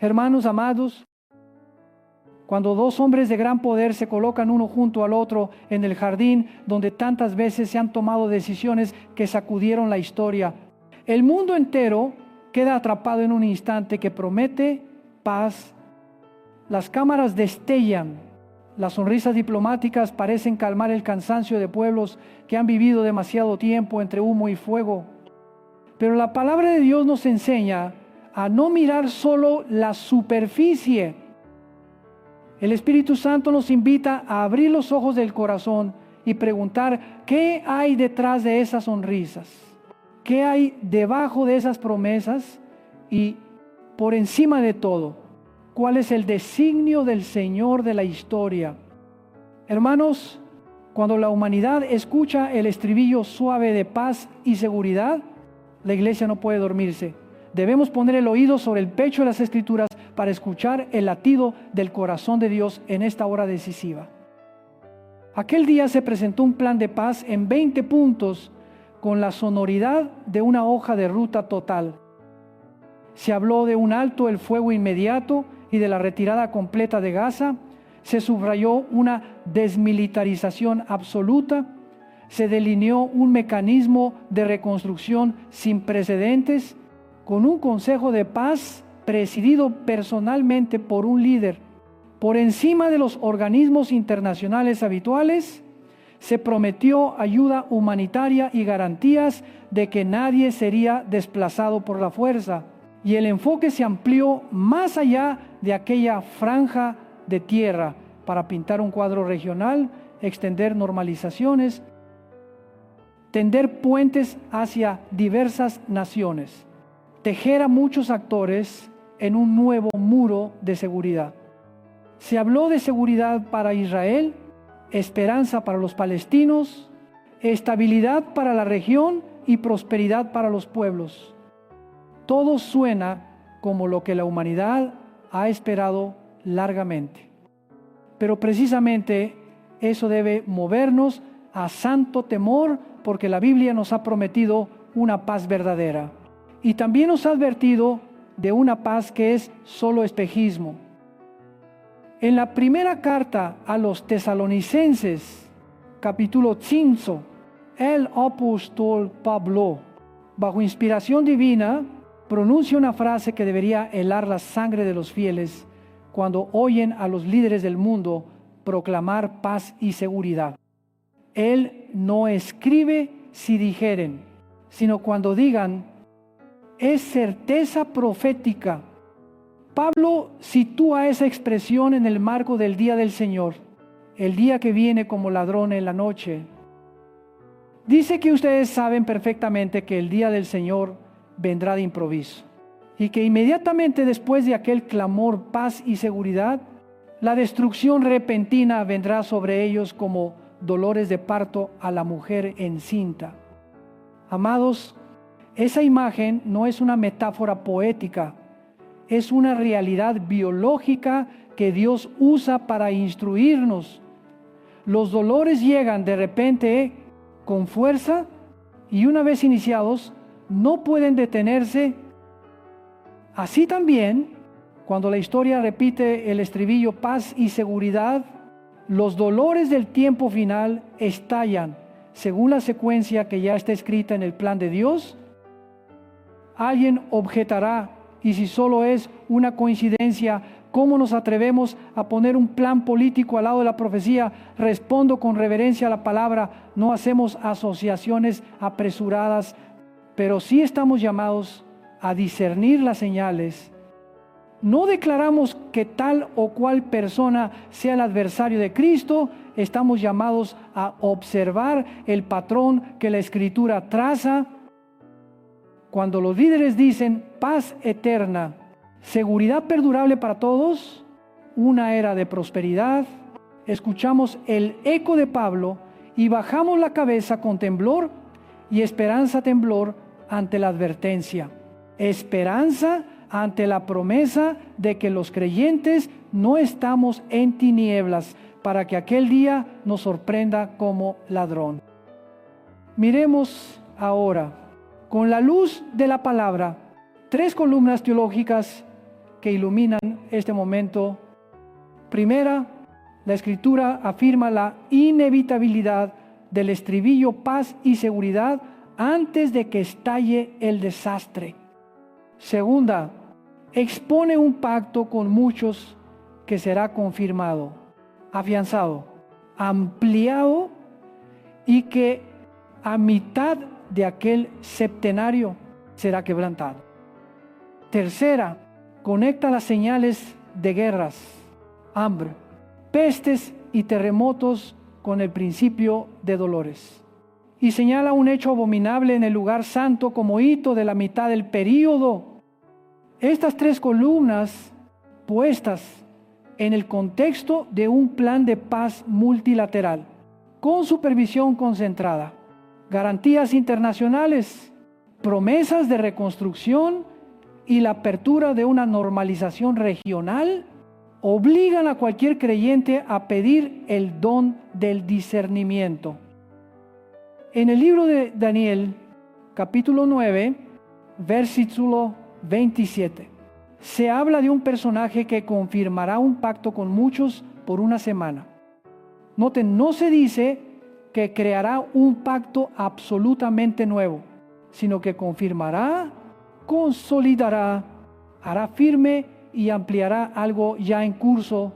Hermanos amados, cuando dos hombres de gran poder se colocan uno junto al otro en el jardín donde tantas veces se han tomado decisiones que sacudieron la historia, el mundo entero queda atrapado en un instante que promete paz. Las cámaras destellan, las sonrisas diplomáticas parecen calmar el cansancio de pueblos que han vivido demasiado tiempo entre humo y fuego. Pero la palabra de Dios nos enseña a no mirar solo la superficie. El Espíritu Santo nos invita a abrir los ojos del corazón y preguntar qué hay detrás de esas sonrisas, qué hay debajo de esas promesas y, por encima de todo, cuál es el designio del Señor de la historia. Hermanos, cuando la humanidad escucha el estribillo suave de paz y seguridad, la iglesia no puede dormirse. Debemos poner el oído sobre el pecho de las Escrituras para escuchar el latido del corazón de Dios en esta hora decisiva. Aquel día se presentó un plan de paz en 20 puntos con la sonoridad de una hoja de ruta total. Se habló de un alto el fuego inmediato y de la retirada completa de Gaza. Se subrayó una desmilitarización absoluta. Se delineó un mecanismo de reconstrucción sin precedentes, con un consejo de paz presidido personalmente por un líder. Por encima de los organismos internacionales habituales, se prometió ayuda humanitaria y garantías de que nadie sería desplazado por la fuerza. Y el enfoque se amplió más allá de aquella franja de tierra para pintar un cuadro regional, extender normalizaciones, tender puentes hacia diversas naciones, tejer a muchos actores en un nuevo muro de seguridad. Se habló de seguridad para Israel, esperanza para los palestinos, estabilidad para la región y prosperidad para los pueblos. Todo suena como lo que la humanidad ha esperado largamente. Pero precisamente eso debe movernos a santo temor, porque la Biblia nos ha prometido una paz verdadera. Y también nos ha advertido de una paz que es solo espejismo. En la primera carta a los tesalonicenses, capítulo 5, el apóstol Pablo, bajo inspiración divina, pronuncia una frase que debería helar la sangre de los fieles cuando oyen a los líderes del mundo proclamar paz y seguridad. Él no escribe si dijeren, sino cuando digan, es certeza profética. Pablo sitúa esa expresión en el marco del día del Señor, el día que viene como ladrón en la noche. Dice que ustedes saben perfectamente que el día del Señor vendrá de improviso y que inmediatamente después de aquel clamor, paz y seguridad, la destrucción repentina vendrá sobre ellos como dolores de parto a la mujer encinta. Amados, esa imagen no es una metáfora poética, es una realidad biológica que Dios usa para instruirnos. Los dolores llegan de repente con fuerza y una vez iniciados no pueden detenerse. Así también, cuando la historia repite el estribillo paz y seguridad, los dolores del tiempo final estallan según la secuencia que ya está escrita en el plan de Dios. Alguien objetará, y si solo es una coincidencia, ¿cómo nos atrevemos a poner un plan político al lado de la profecía? Respondo con reverencia a la palabra, no hacemos asociaciones apresuradas, pero sí estamos llamados a discernir las señales. No declaramos que tal o cual persona sea el adversario de Cristo, estamos llamados a observar el patrón que la Escritura traza. Cuando los líderes dicen paz eterna, seguridad perdurable para todos, una era de prosperidad, escuchamos el eco de Pablo y bajamos la cabeza con temblor y esperanza temblor ante la advertencia. Esperanza ante la promesa de que los creyentes no estamos en tinieblas para que aquel día nos sorprenda como ladrón. Miremos ahora, con la luz de la palabra, 3 columnas teológicas que iluminan este momento. Primera, la Escritura afirma la inevitabilidad del estribillo paz y seguridad antes de que estalle el desastre. Segunda, expone un pacto con muchos que será confirmado, afianzado, ampliado y que a mitad de aquel septenario será quebrantado. Tercera, conecta las señales de guerras, hambre, pestes y terremotos con el principio de dolores. Y señala un hecho abominable en el lugar santo como hito de la mitad del período. Estas tres columnas puestas en el contexto de un plan de paz multilateral, con supervisión concentrada, garantías internacionales, promesas de reconstrucción y la apertura de una normalización regional, obligan a cualquier creyente a pedir el don del discernimiento. En el libro de Daniel, capítulo 9, versículo 27, se habla de un personaje que confirmará un pacto con muchos por una semana. Noten, no se dice que creará un pacto absolutamente nuevo, sino que confirmará, consolidará, hará firme y ampliará algo ya en curso.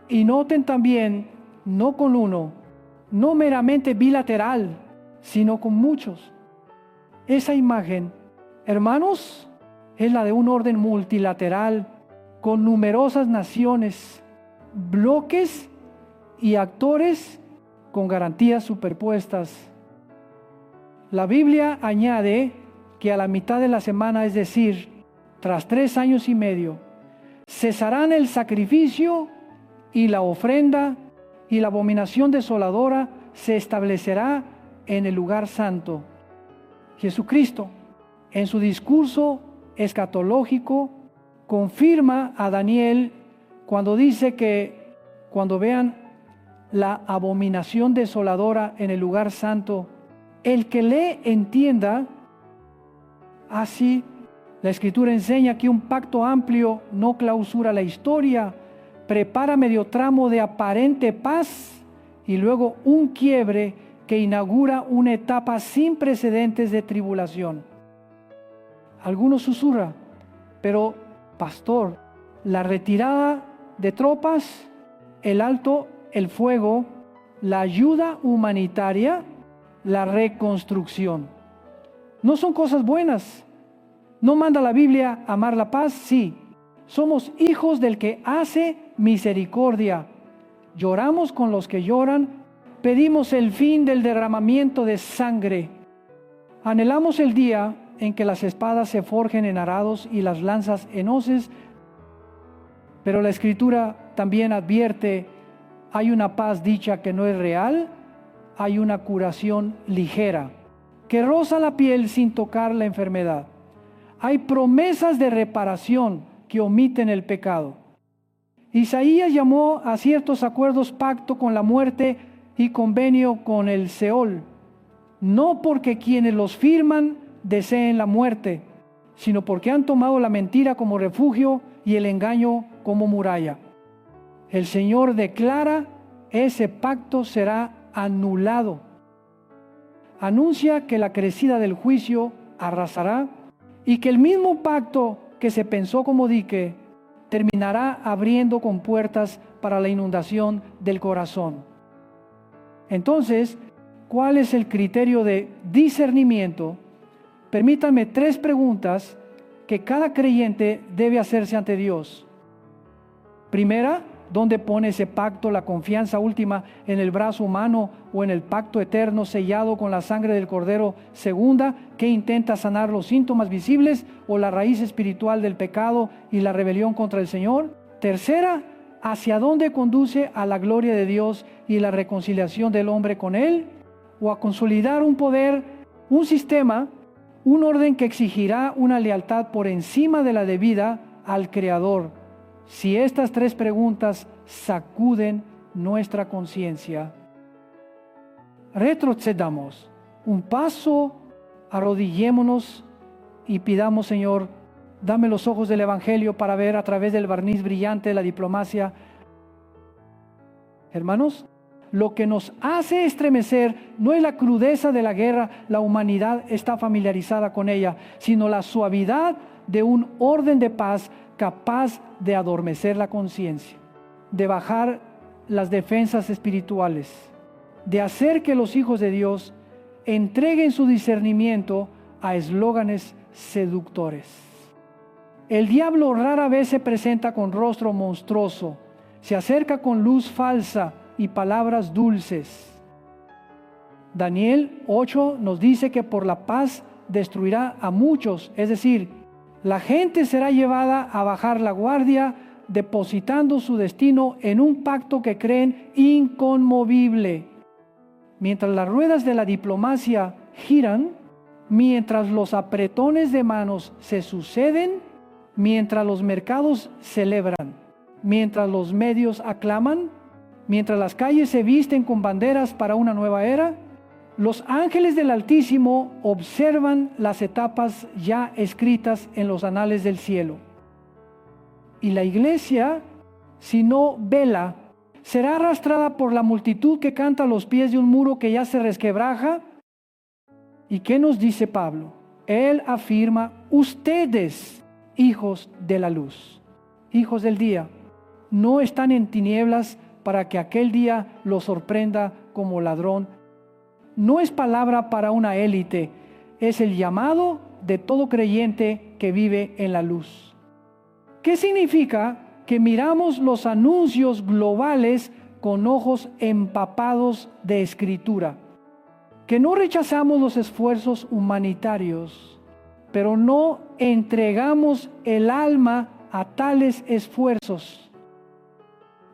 Y noten también, no con uno, no meramente bilateral, sino con muchos. Esa imagen, hermanos, es la de un orden multilateral con numerosas naciones, bloques y actores con garantías superpuestas. La Biblia añade que a la mitad de la semana, es decir, tras 3 años y medio, cesarán el sacrificio y la ofrenda, y la abominación desoladora se establecerá en el lugar santo. Jesucristo, en su discurso escatológico, confirma a Daniel cuando dice que cuando vean la abominación desoladora en el lugar santo, el que lee entienda. Así, la Escritura enseña que un pacto amplio no clausura la historia, prepara medio tramo de aparente paz y luego un quiebre que inaugura una etapa sin precedentes de tribulación. Algunos susurran, pero pastor, la retirada de tropas, el alto el fuego, la ayuda humanitaria, la reconstrucción, ¿no son cosas buenas? ¿No manda la Biblia amar la paz? Sí. Somos hijos del que hace misericordia. Lloramos con los que lloran. Pedimos el fin del derramamiento de sangre. Anhelamos el día en que las espadas se forjen en arados y las lanzas en hoces. Pero la Escritura también advierte, hay una paz dicha que no es real, hay una curación ligera, que roza la piel sin tocar la enfermedad. Hay promesas de reparación que omiten el pecado. Isaías llamó a ciertos acuerdos pacto con la muerte y convenio con el Seol, no porque quienes los firman deseen la muerte, sino porque han tomado la mentira como refugio y el engaño como muralla. El Señor declara, ese pacto será anulado. Anuncia que la crecida del juicio arrasará y que el mismo pacto que se pensó como dique terminará abriendo compuertas para la inundación del corazón. Entonces, ¿cuál es el criterio de discernimiento? Permítanme 3 preguntas que cada creyente debe hacerse ante Dios. Primera, ¿dónde pone ese pacto la confianza última? ¿En el brazo humano o en el pacto eterno sellado con la sangre del Cordero? Segunda, ¿qué intenta sanar los síntomas visibles o la raíz espiritual del pecado y la rebelión contra el Señor? Tercera, ¿hacia dónde conduce a la gloria de Dios y la reconciliación del hombre con Él? ¿O a consolidar un poder, un sistema, un orden que exigirá una lealtad por encima de la debida al Creador? Si estas 3 preguntas sacuden nuestra conciencia, retrocedamos un paso, arrodillémonos y pidamos, Señor, Dame los ojos del Evangelio para ver a través del barniz brillante de la diplomacia. Hermanos, lo que nos hace estremecer no es la crudeza de la guerra, la humanidad está familiarizada con ella, sino la suavidad de un orden de paz capaz de adormecer la conciencia, de bajar las defensas espirituales, de hacer que los hijos de Dios entreguen su discernimiento a eslóganes seductores. El diablo rara vez se presenta con rostro monstruoso, se acerca con luz falsa y palabras dulces. Daniel 8 nos dice que por la paz destruirá a muchos, es decir, la gente será llevada a bajar la guardia, depositando su destino en un pacto que creen inconmovible. Mientras las ruedas de la diplomacia giran, mientras los apretones de manos se suceden, mientras los mercados celebran, mientras los medios aclaman, mientras las calles se visten con banderas para una nueva era, los ángeles del Altísimo observan las etapas ya escritas en los anales del cielo. Y la iglesia, si no vela, será arrastrada por la multitud que canta a los pies de un muro que ya se resquebraja. ¿Y qué nos dice Pablo? Él afirma: ustedes, hijos de la luz, hijos del día, no están en tinieblas para que aquel día los sorprenda como ladrón. No es palabra para una élite, es el llamado de todo creyente que vive en la luz. ¿Qué significa? Que miramos los anuncios globales con ojos empapados de escritura, que no rechazamos los esfuerzos humanitarios, pero no entregamos el alma a tales esfuerzos,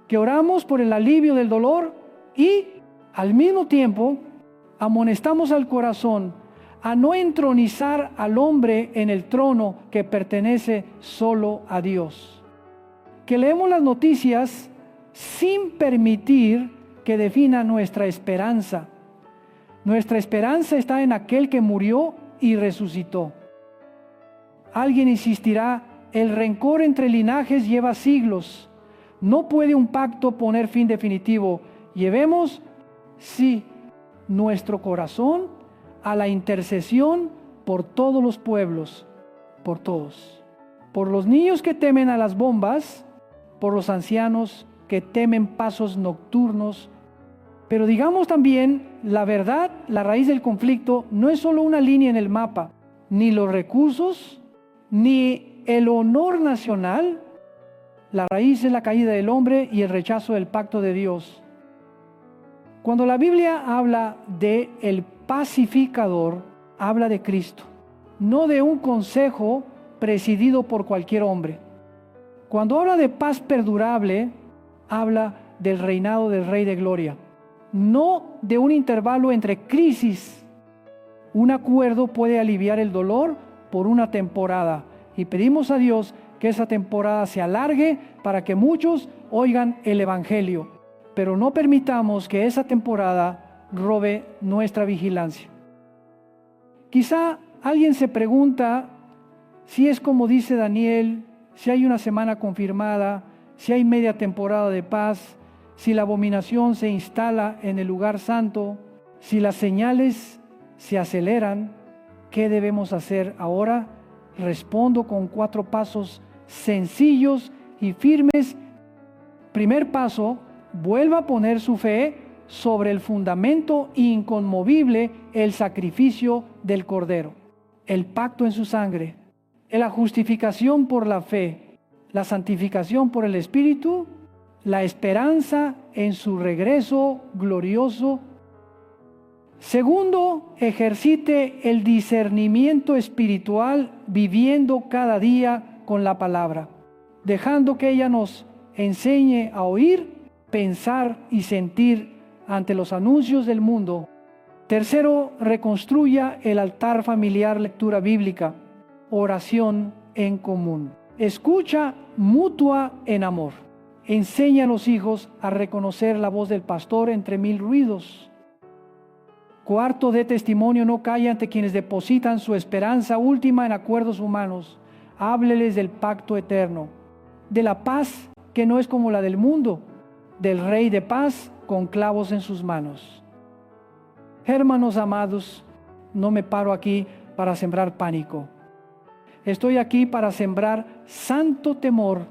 que oramos por el alivio del dolor y al mismo tiempo amonestamos al corazón a no entronizar al hombre en el trono que pertenece solo a Dios. Que leemos las noticias sin permitir que defina nuestra esperanza. Nuestra esperanza está en aquel que murió y resucitó. Alguien insistirá: el rencor entre linajes lleva siglos. No puede un pacto poner fin definitivo. Llevemos, sí, nuestro corazón a la intercesión por todos los pueblos, por todos. Por los niños que temen a las bombas, por los ancianos que temen pasos nocturnos. Pero digamos también la verdad, la raíz del conflicto no es solo una línea en el mapa, ni los recursos, ni el honor nacional. La raíz es la caída del hombre y el rechazo del pacto de Dios. Cuando la Biblia habla de el pacificador, habla de Cristo, no de un consejo presidido por cualquier hombre. Cuando habla de paz perdurable, habla del reinado del Rey de Gloria, no de un intervalo entre crisis. Un acuerdo puede aliviar el dolor por una temporada y pedimos a Dios que esa temporada se alargue para que muchos oigan el Evangelio, pero no permitamos que esa temporada robe nuestra vigilancia. Quizá alguien se pregunta si es como dice Daniel, si hay una semana confirmada, si hay media temporada de paz, si la abominación se instala en el lugar santo, si las señales se aceleran. ¿Qué debemos hacer ahora? Respondo con 4 pasos sencillos y firmes. Primer paso: vuelva a poner su fe sobre el fundamento inconmovible, el sacrificio del Cordero, el pacto en su sangre, la justificación por la fe, la santificación por el Espíritu, la esperanza en su regreso glorioso. Segundo, ejercite el discernimiento espiritual viviendo cada día con la palabra, dejando que ella nos enseñe a oír, pensar y sentir ante los anuncios del mundo. Tercero, reconstruya el altar familiar, lectura bíblica, oración en común, escucha mutua en amor. Enseña a los hijos a reconocer la voz del pastor entre mil ruidos. Cuarto, de testimonio, no calla ante quienes depositan su esperanza última en acuerdos humanos. Hábleles del pacto eterno, de la paz que no es como la del mundo, del Rey de paz con clavos en sus manos. Hermanos amados, no me paro aquí para sembrar pánico. Estoy aquí para sembrar santo temor,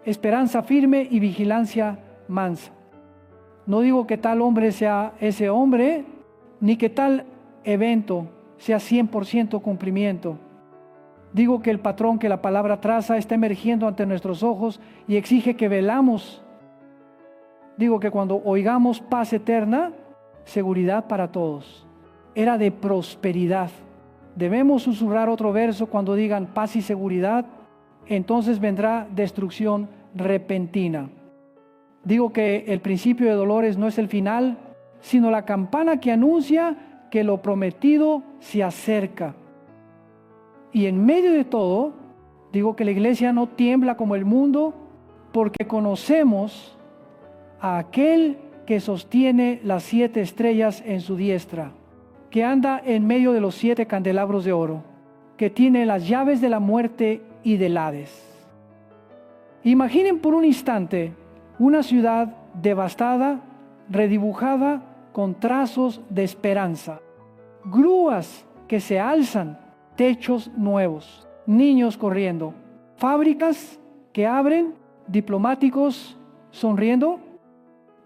esperanza firme y vigilancia mansa. No digo que tal hombre sea ese hombre, ni que tal evento sea 100% cumplimiento. Digo que el patrón que la palabra traza está emergiendo ante nuestros ojos y exige que velamos. Digo que cuando oigamos paz eterna, seguridad para todos. Era de prosperidad. Debemos susurrar otro verso cuando digan paz y seguridad, entonces vendrá destrucción repentina. Digo que el principio de dolores no es el final, sino la campana que anuncia que lo prometido se acerca. Y en medio de todo, digo que la iglesia no tiembla como el mundo, porque conocemos a aquel que sostiene las 7 estrellas en su diestra, que anda en medio de los 7 candelabros de oro, que tiene las llaves de la muerte y del Hades. Imaginen por un instante una ciudad devastada, redibujada con trazos de esperanza, grúas que se alzan, techos nuevos, niños corriendo, fábricas que abren, diplomáticos sonriendo,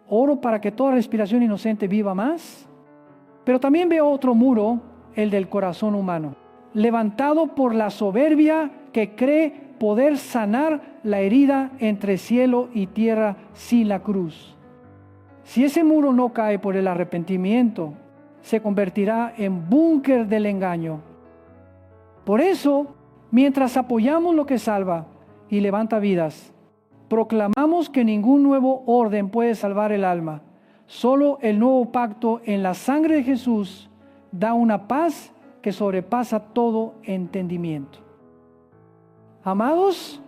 oro para que toda respiración inocente viva más. Pero también veo otro muro, el del corazón humano, levantado por la soberbia que cree poder sanar la herida entre cielo y tierra sin la cruz. Si ese muro no cae por el arrepentimiento, se convertirá en búnker del engaño. Por eso, mientras apoyamos lo que salva y levanta vidas, proclamamos que ningún nuevo orden puede salvar el alma. Solo el nuevo pacto en la sangre de Jesús da una paz que sobrepasa todo entendimiento. Amados,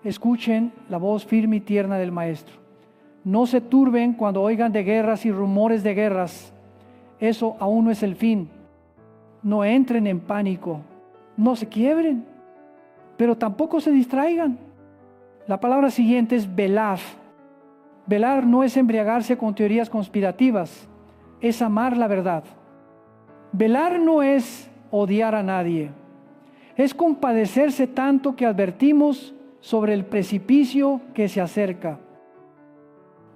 escuchen la voz firme y tierna del Maestro. No se turben cuando oigan de guerras y rumores de guerras. Eso aún no es el fin. No entren en pánico. No se quiebren, pero tampoco se distraigan. La palabra siguiente es velad. Velar no es embriagarse con teorías conspirativas, es amar la verdad. Velar no es odiar a nadie, es compadecerse tanto que advertimos sobre el precipicio que se acerca.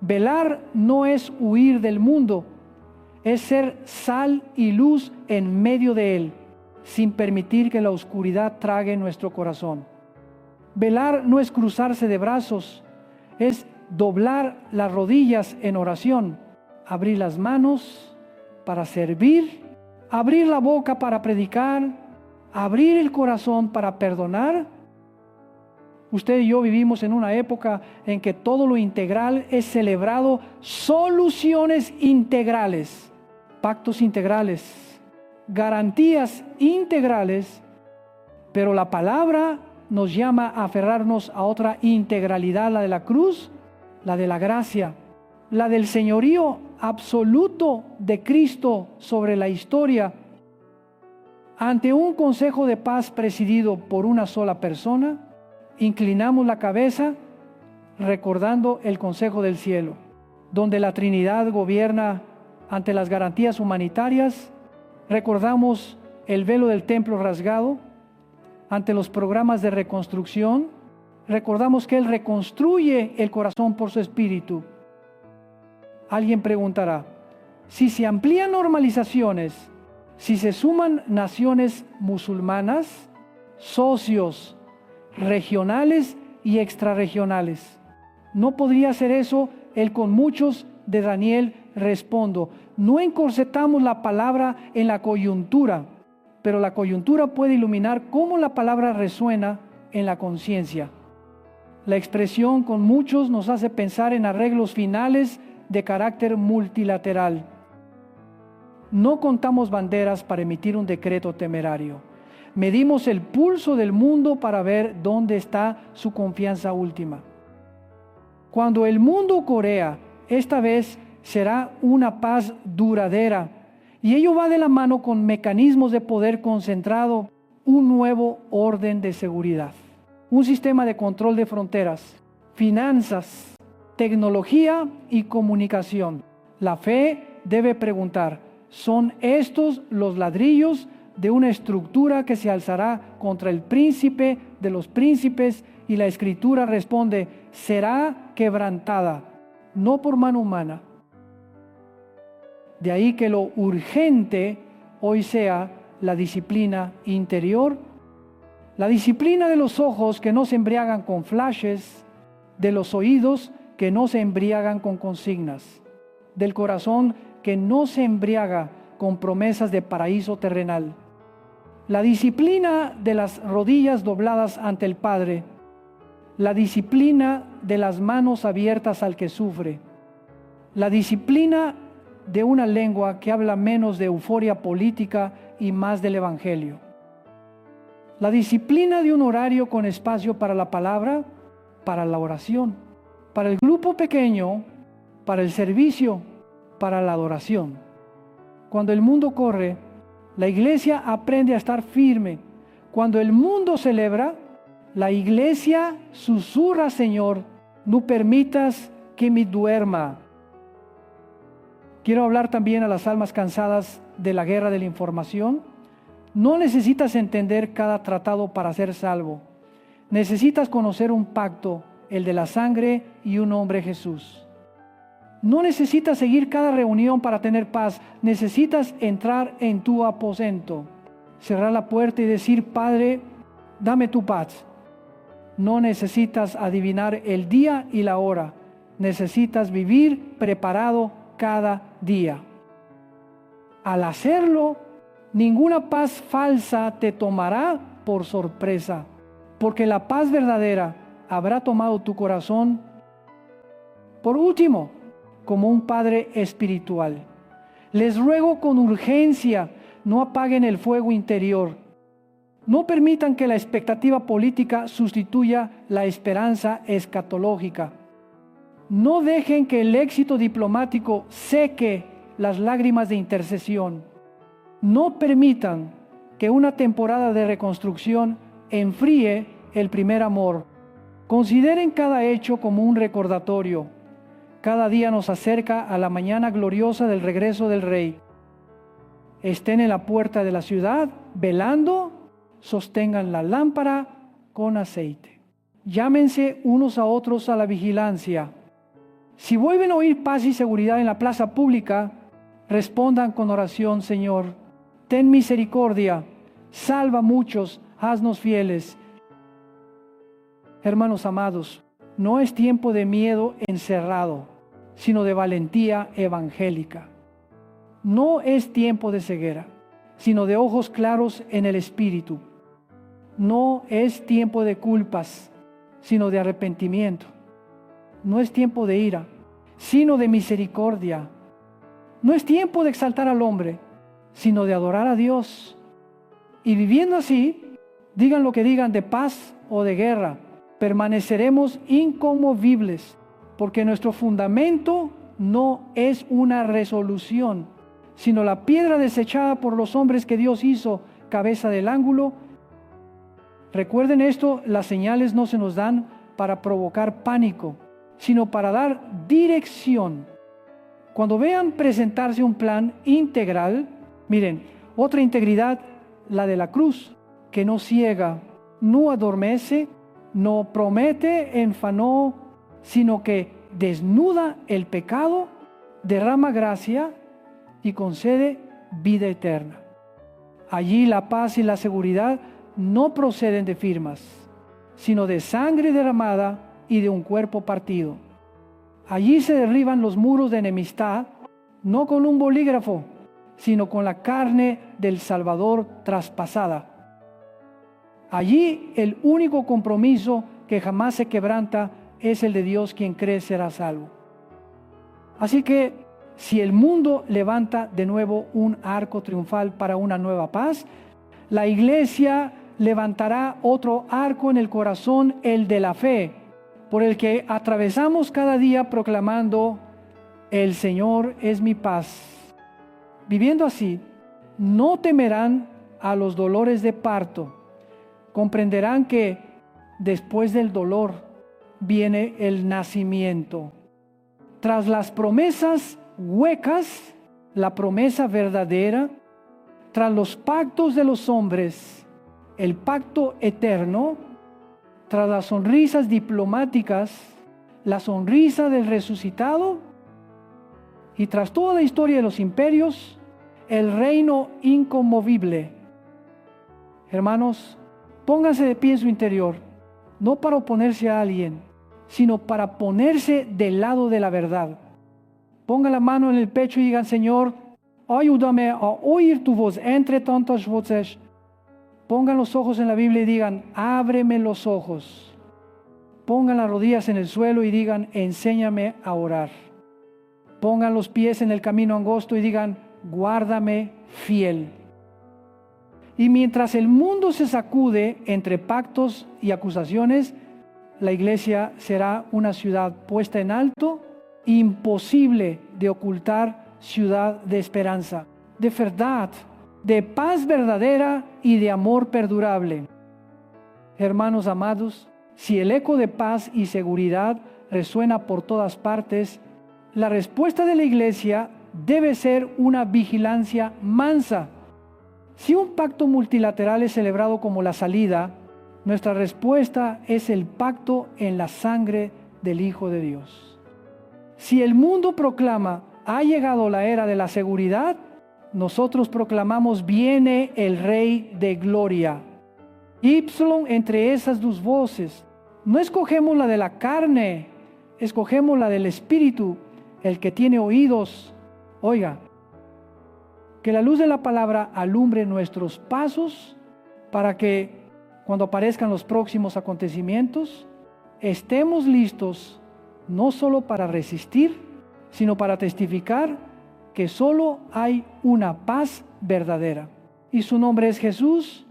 Velar no es huir del mundo, es ser sal y luz en medio de él, sin permitir que la oscuridad trague nuestro corazón. Velar no es cruzarse de brazos, es doblar las rodillas en oración, abrir las manos para servir, abrir la boca para predicar, abrir el corazón para perdonar. Usted y yo vivimos en una época en que todo lo integral es celebrado, soluciones integrales, pactos integrales, garantías integrales, pero la palabra nos llama a aferrarnos a otra integralidad, la de la cruz, la de la gracia, la del señorío absoluto de Cristo sobre la historia. Ante un consejo de paz presidido por una sola persona, inclinamos la cabeza recordando el consejo del cielo, donde la Trinidad gobierna ante las garantías humanitarias. Recordamos el velo del templo rasgado ante los programas de reconstrucción. Recordamos que Él reconstruye el corazón por su Espíritu. Alguien preguntará, si se amplían normalizaciones, si se suman naciones musulmanas, socios regionales y extrarregionales, ¿no podría ser eso el con muchos de Daniel? Respondo, no encorsetamos la palabra en la coyuntura, pero la coyuntura puede iluminar cómo la palabra resuena en la conciencia. La expresión con muchos nos hace pensar en arreglos finales de carácter multilateral. No contamos banderas para emitir un decreto temerario. Medimos el pulso del mundo para ver dónde está su confianza última. Cuando el mundo corea, esta vez será una paz duradera, y ello va de la mano con mecanismos de poder concentrado, un nuevo orden de seguridad. un sistema de control de fronteras, finanzas, tecnología y comunicación. La fe debe preguntar, ¿son estos los ladrillos de una estructura que se alzará contra el príncipe de los príncipes? Y la Escritura responde, será quebrantada, no por mano humana. De ahí que lo urgente hoy sea la disciplina interior, la disciplina de los ojos que no se embriagan con flashes, de los oídos que no se embriagan con consignas, del corazón que no se embriaga con promesas de paraíso terrenal, la disciplina de las rodillas dobladas ante el Padre, la disciplina de las manos abiertas al que sufre, la disciplina de una lengua que habla menos de euforia política y más del Evangelio, la disciplina de un horario con espacio para la palabra, para la oración, para el grupo pequeño, para el servicio, para la adoración. Cuando el mundo corre, la iglesia aprende a estar firme. Cuando el mundo celebra, la iglesia susurra, Señor, no permitas que me duerma. Quiero hablar también a las almas cansadas de la guerra de la información. No necesitas entender cada tratado para ser salvo. Necesitas conocer un pacto, el de la sangre y un hombre, Jesús. No necesitas seguir cada reunión para tener paz. Necesitas entrar en tu aposento, cerrar la puerta y decir, Padre, dame tu paz. No necesitas adivinar el día y la hora. Necesitas vivir preparado cada día. Al hacerlo, ninguna paz falsa te tomará por sorpresa, porque la paz verdadera habrá tomado tu corazón. Por último, como un padre espiritual, les ruego con urgencia, no apaguen el fuego interior. No permitan que la expectativa política sustituya la esperanza escatológica. No dejen que el éxito diplomático seque las lágrimas de intercesión. No permitan que una temporada de reconstrucción enfríe el primer amor. Consideren cada hecho como un recordatorio. Cada día nos acerca a la mañana gloriosa del regreso del Rey. Estén en la puerta de la ciudad, velando, sostengan la lámpara con aceite. Llámense unos a otros a la vigilancia. Si vuelven a oír paz y seguridad en la plaza pública, respondan con oración, Señor, ten misericordia, salva a muchos, haznos fieles. Hermanos amados, no es tiempo de miedo encerrado, sino de valentía evangélica. No es tiempo de ceguera, sino de ojos claros en el Espíritu. No es tiempo de culpas, sino de arrepentimiento. No es tiempo de ira, sino de misericordia. No es tiempo de exaltar al hombre, sino de adorar a Dios. Y viviendo así, digan lo que digan de paz o de guerra, permaneceremos inconmovibles, porque nuestro fundamento no es una resolución, sino la piedra desechada por los hombres que Dios hizo cabeza del ángulo. Recuerden esto, las señales no se nos dan para provocar pánico, sino para dar dirección. Cuando vean presentarse un plan integral, miren, otra integridad, la de la cruz, que no ciega, no adormece, no promete en vano, sino que desnuda el pecado, derrama gracia y concede vida eterna. Allí la paz y la seguridad no proceden de firmas, sino de sangre derramada y de un cuerpo partido. Allí se derriban los muros de enemistad, no con un bolígrafo, sino con la carne del Salvador traspasada. Allí el único compromiso que jamás se quebranta es el de Dios, quien cree será salvo. Así que si el mundo levanta de nuevo un arco triunfal para una nueva paz, la iglesia levantará otro arco en el corazón, el de la fe, por el que atravesamos cada día proclamando: el Señor es mi paz. Viviendo así, no temerán a los dolores de parto. Comprenderán que después del dolor, viene el nacimiento. Tras las promesas huecas, la promesa verdadera. Tras los pactos de los hombres, el pacto eterno. Tras las sonrisas diplomáticas, la sonrisa del resucitado. Y tras toda la historia de los imperios, el reino inconmovible. Hermanos, pónganse de pie en su interior, no para oponerse a alguien, sino para ponerse del lado de la verdad. Pongan la mano en el pecho y digan: Señor, ayúdame a oír tu voz entre tantas voces. Pongan los ojos en la Biblia y digan: ábreme los ojos. Pongan las rodillas en el suelo y digan: enséñame a orar. Pongan los pies en el camino angosto y digan: guárdame fiel. Y mientras el mundo se sacude entre pactos y acusaciones, la iglesia será una ciudad puesta en alto, imposible de ocultar, ciudad de esperanza, de verdad, de paz verdadera y de amor perdurable. Hermanos amados, si el eco de paz y seguridad resuena por todas partes, la respuesta de la iglesia debe ser una vigilancia mansa. Si un pacto multilateral es celebrado como la salida, nuestra respuesta es el pacto en la sangre del Hijo de Dios. Si el mundo proclama: ha llegado la era de la seguridad, nosotros proclamamos: viene el Rey de Gloria. Ipsilon entre esas dos voces. No escogemos la de la carne, escogemos la del Espíritu. El que tiene oídos, oiga. Que la luz de la palabra alumbre nuestros pasos para que cuando aparezcan los próximos acontecimientos, estemos listos no solo para resistir, sino para testificar que solo hay una paz verdadera. Y su nombre es Jesús.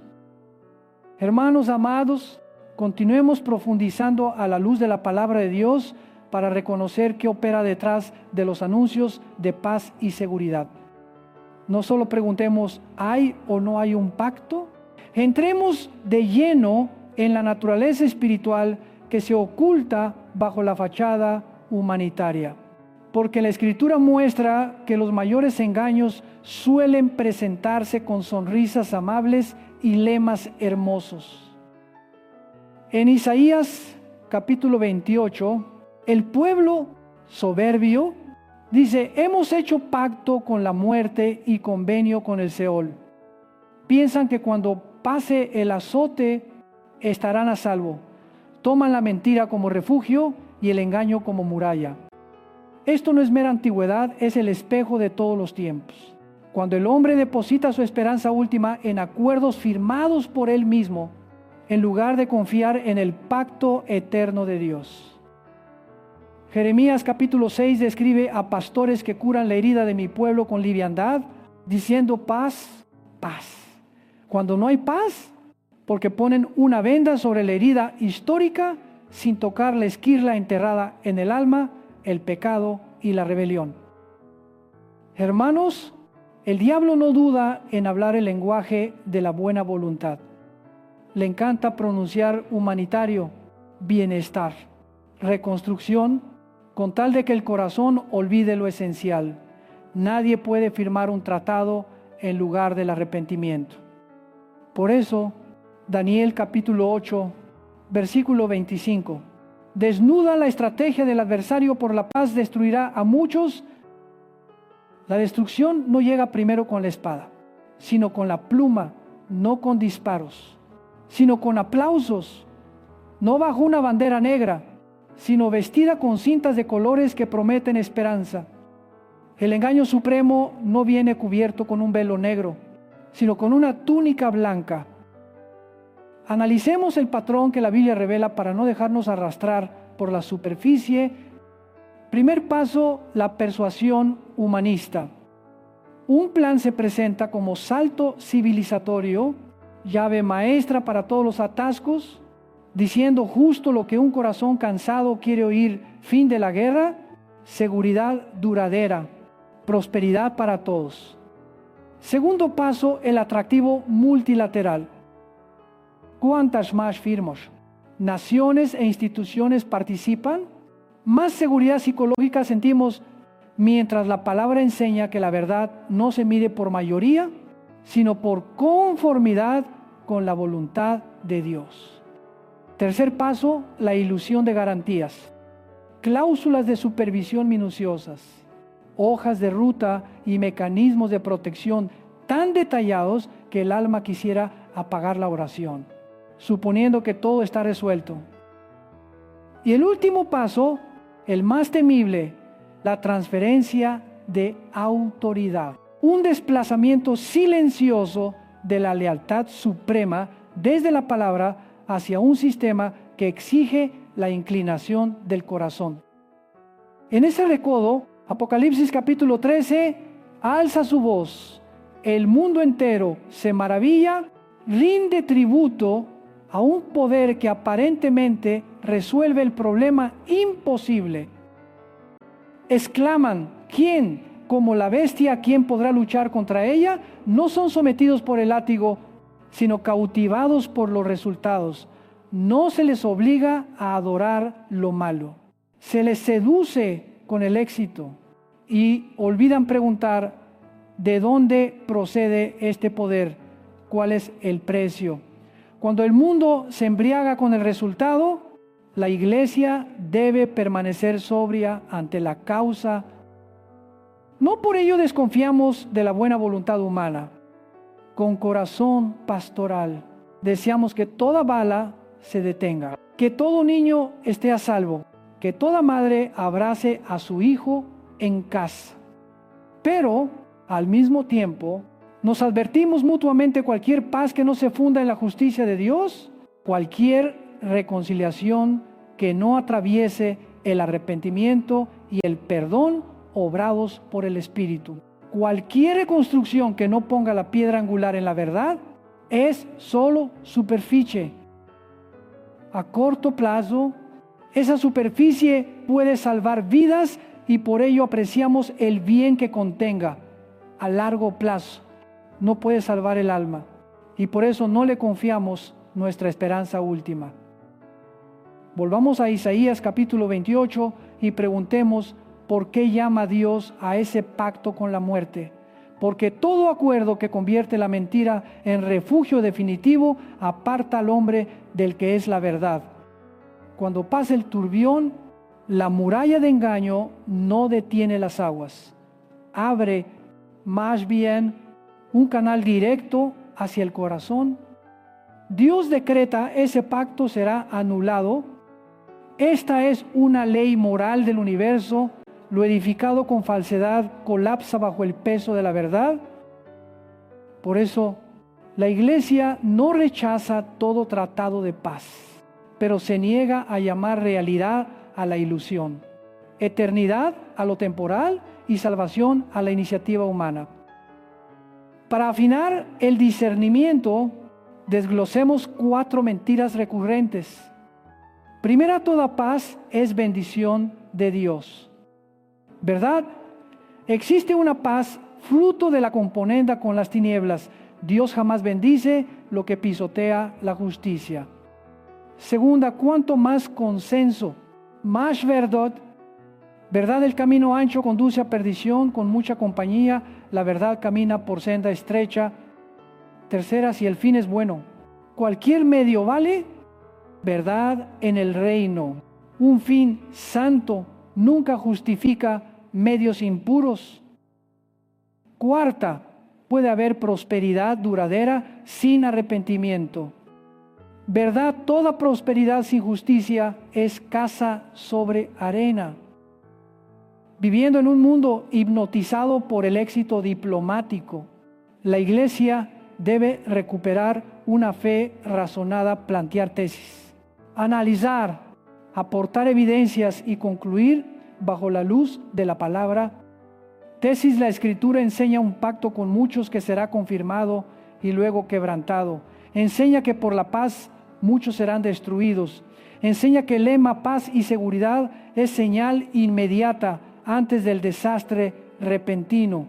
Hermanos amados, continuemos profundizando a la luz de la palabra de Dios para reconocer qué opera detrás de los anuncios de paz y seguridad. No solo preguntemos: ¿hay o no hay un pacto? Entremos de lleno en la naturaleza espiritual que se oculta bajo la fachada humanitaria. Porque la Escritura muestra que los mayores engaños suelen presentarse con sonrisas amables y lemas hermosos. En Isaías capítulo 28, el pueblo soberbio dice: hemos hecho pacto con la muerte y convenio con el Seol. Piensan que cuando pase el azote estarán a salvo. Toman la mentira como refugio y el engaño como muralla. Esto no es mera antigüedad, es el espejo de todos los tiempos. Cuando el hombre deposita su esperanza última en acuerdos firmados por él mismo, en lugar de confiar en el pacto eterno de Dios. Jeremías capítulo 6 describe a pastores que curan la herida de mi pueblo con liviandad, diciendo: paz, paz. Cuando no hay paz, porque ponen una venda sobre la herida histórica sin tocar la esquirla enterrada en el alma, el pecado y la rebelión. Hermanos, el diablo no duda en hablar el lenguaje de la buena voluntad. Le encanta pronunciar humanitario, bienestar, reconstrucción, con tal de que el corazón olvide lo esencial. Nadie puede firmar un tratado en lugar del arrepentimiento. Por eso, Daniel capítulo 8, versículo 25. Desnuda la estrategia del adversario por la paz, destruirá a muchos. La destrucción no llega primero con la espada, sino con la pluma, no con disparos, sino con aplausos, no bajo una bandera negra, sino vestida con cintas de colores que prometen esperanza. El engaño supremo no viene cubierto con un velo negro, sino con una túnica blanca. Analicemos el patrón que la Biblia revela para no dejarnos arrastrar por la superficie. Primer paso, la persuasión humanista. Un plan se presenta como salto civilizatorio, llave maestra para todos los atascos, diciendo justo lo que un corazón cansado quiere oír: fin de la guerra, seguridad duradera, prosperidad para todos. Segundo paso, el atractivo multilateral. ¿Cuántas más firmas? naciones e instituciones participan, más seguridad psicológica sentimos mientras la palabra enseña que la verdad no se mide por mayoría, sino por conformidad con la voluntad de Dios. Tercer paso, la ilusión de garantías. Cláusulas de supervisión minuciosas, hojas de ruta y mecanismos de protección tan detallados que el alma quisiera apagar la oración, suponiendo que todo está resuelto. Y el último paso, el más temible, la transferencia de autoridad. Un desplazamiento silencioso de la lealtad suprema desde la palabra hacia un sistema que exige la inclinación del corazón. En ese recodo, Apocalipsis capítulo 13, alza su voz. El mundo entero se maravilla, rinde tributo a un poder que aparentemente resuelve el problema imposible. Exclaman, ¿quién? Como la bestia, ¿quién podrá luchar contra ella? No son sometidos por el látigo, sino cautivados por los resultados. No se les obliga a adorar lo malo. Se les seduce con el éxito y olvidan preguntar de dónde procede este poder, cuál es el precio. Cuando el mundo se embriaga con el resultado, la iglesia debe permanecer sobria ante la causa. No por ello desconfiamos de la buena voluntad humana. Con corazón pastoral deseamos que toda bala se detenga, que todo niño esté a salvo, que toda madre abrace a su hijo en casa. Pero, al mismo tiempo, nos advertimos mutuamente cualquier paz que no se funda en la justicia de Dios, cualquier reconciliación que no atraviese el arrepentimiento y el perdón obrados por el Espíritu. Cualquier reconstrucción que no ponga la piedra angular en la verdad es solo superficie. A corto plazo, esa superficie puede salvar vidas y por ello apreciamos el bien que contenga. A largo plazo, no puede salvar el alma y por eso no le confiamos nuestra esperanza última. Volvamos a Isaías capítulo 28 y preguntemos por qué llama Dios a ese pacto con la muerte. Porque todo acuerdo que convierte la mentira en refugio definitivo aparta al hombre del que es la verdad. Cuando pasa el turbión, la muralla de engaño no detiene las aguas. Abre más bien un canal directo hacia el corazón. Dios decreta ese pacto será anulado. Esta es una ley moral del universo. Lo edificado con falsedad colapsa bajo el peso de la verdad. Por eso, la Iglesia no rechaza todo tratado de paz, pero se niega a llamar realidad a la ilusión, eternidad a lo temporal y salvación a la iniciativa humana. Para afinar el discernimiento, desglosemos 4 mentiras recurrentes. Primera, toda paz es bendición de Dios. ¿Verdad? Existe una paz fruto de la componenda con las tinieblas. Dios jamás bendice lo que pisotea la justicia. Segunda, cuanto más consenso, más verdad. ¿Verdad? El camino ancho conduce a perdición, con mucha compañía. La verdad camina por senda estrecha. Tercera, si el fin es bueno, cualquier medio vale. Verdad en el reino. Un fin santo nunca justifica medios impuros. Cuarta, puede haber prosperidad duradera sin arrepentimiento. Verdad, toda prosperidad sin justicia es casa sobre arena. Viviendo en un mundo hipnotizado por el éxito diplomático, la Iglesia debe recuperar una fe razonada, plantear tesis, analizar, aportar evidencias y concluir bajo la luz de la palabra. Tesis: la Escritura enseña un pacto con muchos que será confirmado y luego quebrantado. Enseña que por la paz muchos serán destruidos. Enseña que el lema paz y seguridad es señal inmediata antes del desastre repentino.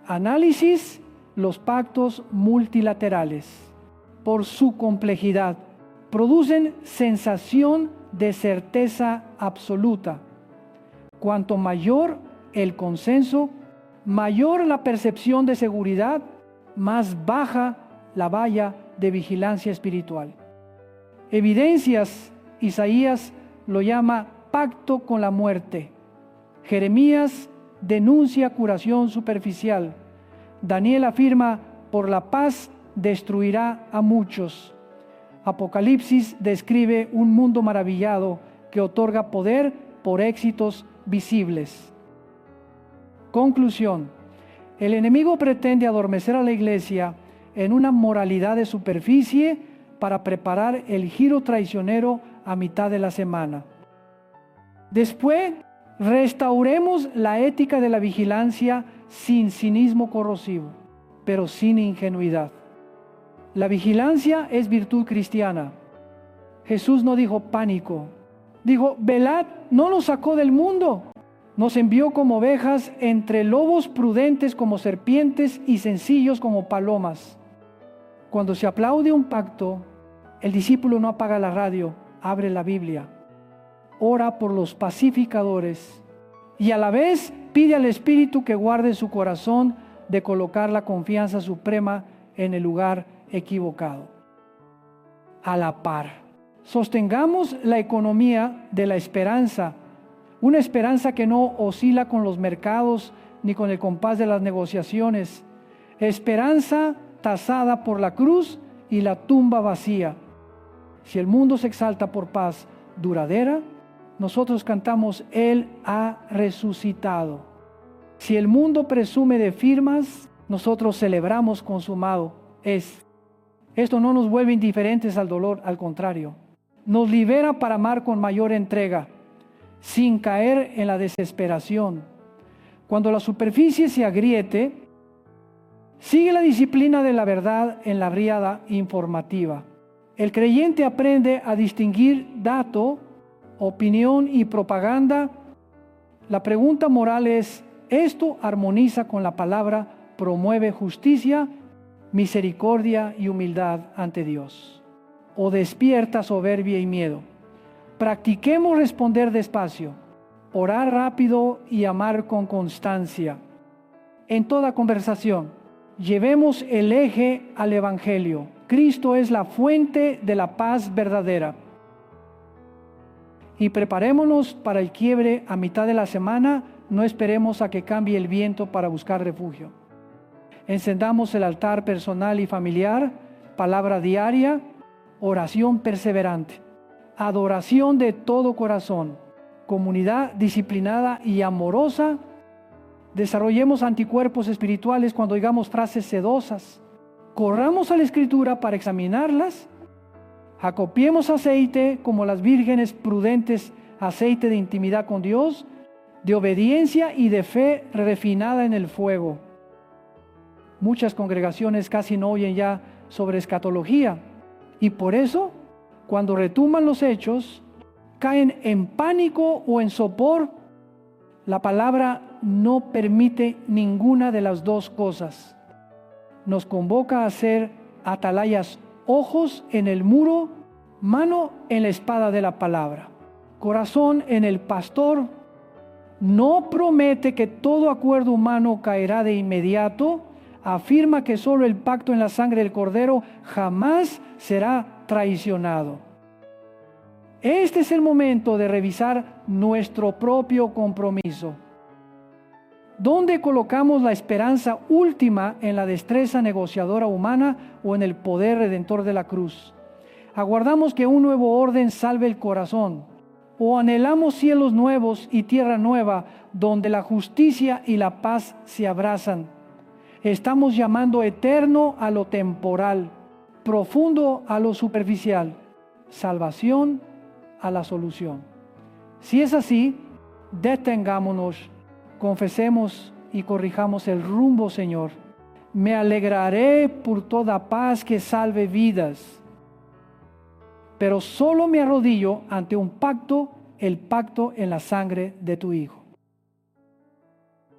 Análisis: los pactos multilaterales, por su complejidad, producen sensación de certeza absoluta. Cuanto mayor el consenso, mayor la percepción de seguridad, más baja la valla de vigilancia espiritual. Evidencias, Isaías lo llama pacto con la muerte. Jeremías denuncia curación superficial. Daniel afirma, por la paz destruirá a muchos. Apocalipsis describe un mundo maravillado que otorga poder por éxitos visibles. Conclusión: el enemigo pretende adormecer a la iglesia en una moralidad de superficie para preparar el giro traicionero a mitad de la semana. Después, restauremos la ética de la vigilancia sin cinismo corrosivo, pero sin ingenuidad. La vigilancia es virtud cristiana. Jesús no dijo pánico, dijo: velad, no nos sacó del mundo. Nos envió como ovejas entre lobos, prudentes como serpientes y sencillos como palomas. Cuando se aplaude un pacto, el discípulo no apaga la radio, abre la Biblia, ora por los pacificadores y a la vez pide al Espíritu que guarde su corazón de colocar la confianza suprema en el lugar equivocado. A la par, sostengamos la economía de la esperanza, una esperanza que no oscila con los mercados ni con el compás de las negociaciones, esperanza tasada por la cruz y la tumba vacía. Si el mundo se exalta por paz duradera, nosotros cantamos: Él ha resucitado. Si el mundo presume de firmas, nosotros celebramos consumado es. Esto no nos vuelve indiferentes al dolor, al contrario, nos libera para amar con mayor entrega, sin caer en la desesperación. Cuando la superficie se agriete, sigue la disciplina de la verdad en la riada informativa. El creyente aprende a distinguir dato, opinión y propaganda. La pregunta moral es: ¿esto armoniza con la palabra, promueve justicia, misericordia y humildad ante Dios, o despierta soberbia y miedo? Practiquemos responder despacio, orar rápido y amar con constancia. En toda conversación, llevemos el eje al Evangelio. Cristo es la fuente de la paz verdadera. Y preparémonos para el quiebre a mitad de la semana. No esperemos a que cambie el viento para buscar refugio. Encendamos el altar personal y familiar, palabra diaria, oración perseverante, adoración de todo corazón, comunidad disciplinada y amorosa. Desarrollemos anticuerpos espirituales cuando oigamos frases sedosas. Corramos a la Escritura para examinarlas. Acopiemos aceite como las vírgenes prudentes, aceite de intimidad con Dios, de obediencia y de fe refinada en el fuego. Muchas congregaciones casi no oyen ya sobre escatología, y por eso, cuando retumban los hechos, caen en pánico o en sopor. La palabra no permite ninguna de las dos cosas. Nos convoca a ser atalayas, ojos en el muro, mano en la espada de la palabra, corazón en el pastor. No promete que todo acuerdo humano caerá de inmediato. Afirma que solo el pacto en la sangre del Cordero jamás será traicionado. Este es el momento de revisar nuestro propio compromiso. ¿Dónde colocamos la esperanza última, en la destreza negociadora humana o en el poder redentor de la cruz? ¿Aguardamos que un nuevo orden salve el corazón? ¿O anhelamos cielos nuevos y tierra nueva donde la justicia y la paz se abrazan? Estamos llamando eterno a lo temporal, profundo a lo superficial, salvación a la solución. Si es así, detengámonos, confesemos y corrijamos el rumbo, Señor. Me alegraré por toda paz que salve vidas, pero solo me arrodillo ante un pacto, el pacto en la sangre de tu Hijo.